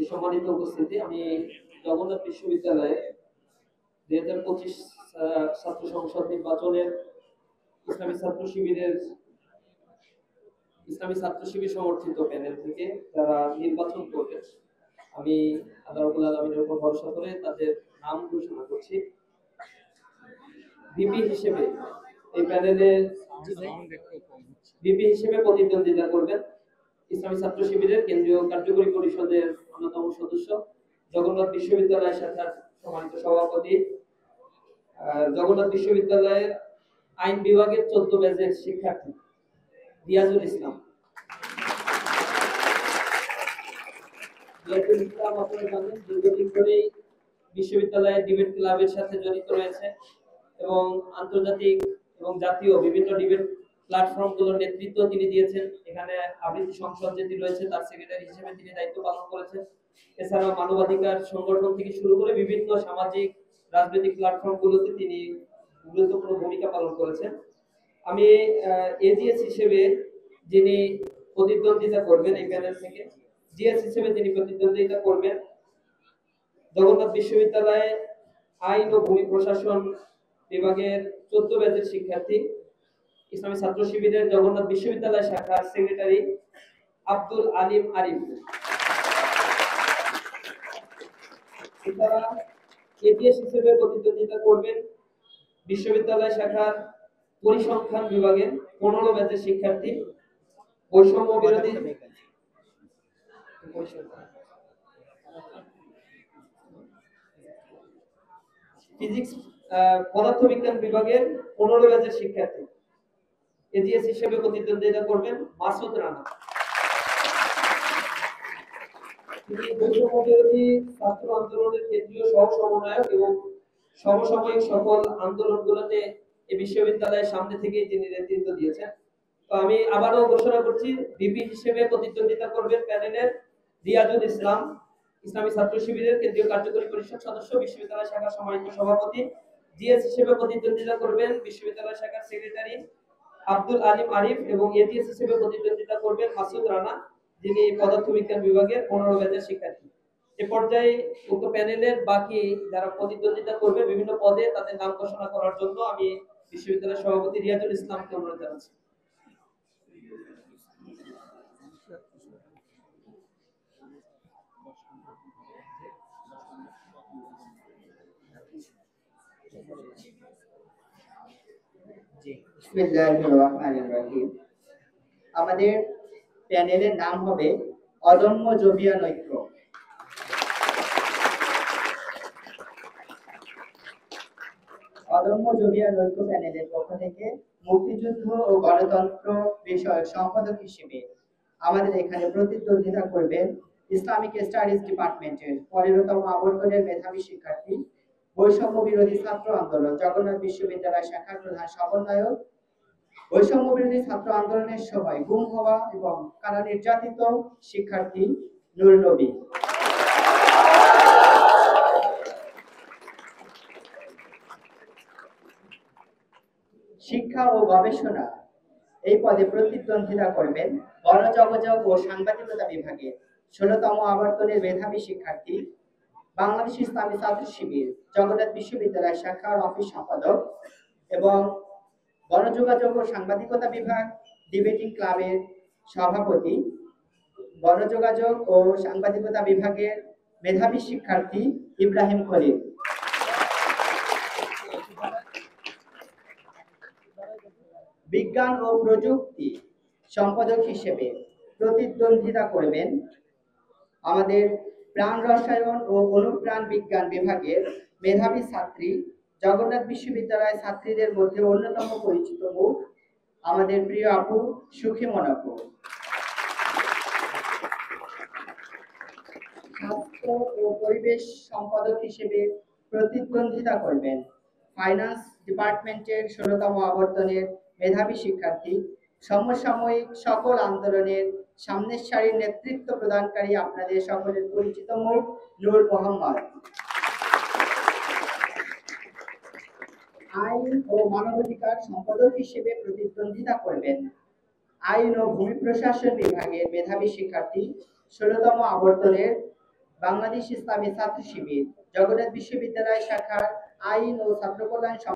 সম্মানিত উপস্থিতি, আমি জগন্নাথ বিশ্ববিদ্যালয়ে 2025 ছাত্র সংসদ নির্বাচনের ইসলামী ছাত্র শিবির সমর্থিত প্যানেল থেকে যারা নির্বাচন করবেন, আমি আল্লাহ রাব্বুল আলামিনের উপর ভরসা করে তাদের নাম ঘোষণা করছি। ভিপি হিসেবে এই প্যানেলের প্রতিদ্বন্দ্বিতা করবেন ইসলামী ছাত্র শিবিরের কেন্দ্রীয় কার্যকরী পরিষদের অন্যতম সদস্য, জগন্নাথ বিশ্ববিদ্যালয় শাখার সম্মানিত সভাপতি, জগন্নাথ বিশ্ববিদ্যালয়ের আইন বিভাগের 14 ব্যাচের শিক্ষার্থী রিয়াজুল ইসলাম। আপনারা জানেন দীর্ঘদিন ধরেই বিশ্ববিদ্যালয়ের ডিবেট ক্লাবের সাথে জড়িত রয়েছে এবং আন্তর্জাতিক এবং জাতীয় বিভিন্ন ডিবেট প্ল্যাটফর্মগুলোর নেতৃত্ব তিনি দিয়েছেন। এখানে আবৃত্তি সংসদ যেটি রয়েছে তার সেক্রেটারি হিসেবে তিনি দায়িত্ব পালন করেছেন। এছাড়াও মানবাধিকার সংগঠন থেকে শুরু করে বিভিন্ন সামাজিক রাজনৈতিক প্ল্যাটফর্মগুলোতে তিনি গুরুত্বপূর্ণ ভূমিকা পালন করেছেন। আমি এজিএস হিসেবে যিনি প্রতিদ্বন্দ্বিতা করবেন এই প্যানেল থেকে, জিএস হিসেবে তিনি প্রতিদ্বন্দ্বিতা করবেন জগন্নাথ বিশ্ববিদ্যালয়ে আইন ও ভূমি প্রশাসন বিভাগের 14 ব্যাচের শিক্ষার্থী, ইসলামী ছাত্র শিবিরের জগন্নাথ বিশ্ববিদ্যালয় শাখার সেক্রেটারি আব্দুল আলিম আরিফ। এছাড়া এজিএস হিসেবে প্রতিদ্বন্দ্বিতা করবেন বিশ্ববিদ্যালয় শাখার পরিসংখ্যান বিভাগের 15 ব্যাচের শিক্ষার্থী, বৈষম্য বিরোধী ফিজিক্স পদার্থবিজ্ঞান বিভাগের 15 ব্যাচের শিক্ষার্থী। এজিএস হিসেবে প্রতিদ্বন্দ্বিতা করবেন মাসুদ রানা। তিনি বৈষম্য বিরোধী ছাত্র আন্দোলনের কেন্দ্রীয় সহ সমন্বয়ক এবং সমসাময়িক সকল আন্দোলনগুলোতে এই বিশ্ববিদ্যালয়ের সামনে থেকেই তিনি নেতৃত্ব দিয়েছেন। তো আমি আবারও ঘোষণা করছি, ভিপি হিসেবে প্রতিদ্বন্দ্বিতা করবেন প্যানেলের রিয়াজুল ইসলাম, ইসলামী ছাত্র শিবিরের কেন্দ্রীয় কার্যকরী পরিষদ সদস্য, বিশ্ববিদ্যালয় শাখার সম্মানিত সভাপতি। জিএস হিসেবে প্রতিদ্বন্দ্বিতা করবেন বিশ্ববিদ্যালয় শাখার সেক্রেটারি আব্দুল আলিম আরিফ এবং এজিএস হিসেবে প্রতিদ্বন্দ্বিতা করবেন মাসুদ রানা, যিনি পদার্থবিজ্ঞান বিভাগের 15 ব্যাচের শিক্ষার্থী। এ পর্যায়ে উক্ত প্যানেলের বাকি যারা প্রতিদ্বন্দ্বিতা করবে বিভিন্ন পদে তাদের নাম ঘোষণা করার জন্য আমি বিশ্ববিদ্যালয়ের সভাপতি রিয়াজুল ইসলামকে অনুরোধ জানাচ্ছি। আমাদের প্যানেলের নাম হবে অদম্য জবিয়ান ঐক্য। অদম্য জবিয়ান ঐক্য প্যানেলের পক্ষ থেকে মুক্তিযুদ্ধ ও গণতন্ত্র বিষয়ক সম্পাদক হিসেবে আমাদের এখানে প্রতিদ্বন্দ্বিতা করবেন ইসলামিক স্টাডিজ ডিপার্টমেন্টের 15তম আবর্তনের মেধাবী শিক্ষার্থী, বৈষম্য বিরোধী ছাত্র আন্দোলন জগন্নাথ বিশ্ববিদ্যালয় শাখার প্রধান সমন্বয়ক, বৈষম্য বিরোধী ছাত্র আন্দোলনের সময় গুম হওয়া এবং কারা নির্যাতিত শিক্ষার্থী নূর নবী। শিক্ষা ও গবেষণা এই পদে প্রতিদ্বন্দ্বিতা করবেন গণযোগাযোগ ও সাংবাদিকতা বিভাগে 16তম আবর্তনের মেধাবী শিক্ষার্থী, বাংলাদেশ ইসলামী ছাত্র শিবির জগন্নাথ বিশ্ববিদ্যালয় শাখার অফিস সম্পাদক এবং গণযোগাযোগ ও সাংবাদিকতা বিভাগ ডিবেটিং ক্লাবের সভাপতি, গণযোগাযোগ ও সাংবাদিকতা বিভাগের মেধাবী শিক্ষার্থী ইব্রাহিম খলিল। বিজ্ঞান ও প্রযুক্তি সম্পাদক হিসেবে প্রতিদ্বন্দ্বিতা করবেন আমাদের প্রাণ রসায়ন ও অনুপ্রাণ বিজ্ঞান বিভাগের মেধাবী ছাত্রী, জগন্নাথ বিশ্ববিদ্যালয় ছাত্রীদের মধ্যে অন্যতম পরিচিত মুখ আমাদের প্রিয় আপু সুখিমন আপু। স্বাস্থ্য ও পরিবেশ সম্পাদক হিসেবে প্রতিদ্বন্দ্বিতা করবেন ফাইন্যান্স ডিপার্টমেন্টের 16তম আবর্তনের মেধাবী শিক্ষার্থী, সমসাময়িক সকল আন্দোলনের সামনের সারির নেতৃত্ব প্রদানকারী আপনাদের সকলের পরিচিত মুখ নূর মোহাম্মদ। আইন ও মানবাধিকার সম্পাদক হিসেবে প্রতিদ্বন্দ্বিতা করবেন আইন ও ভূমি প্রশাসন বিভাগের মেধাবী শিক্ষার্থী, 16তম আবর্তনের বাংলাদেশ ইসলামী ছাত্র শিবির, জগন্নাথ বিশ্ববিদ্যালয় শাখার আইন ও ছাত্র কল্যাণ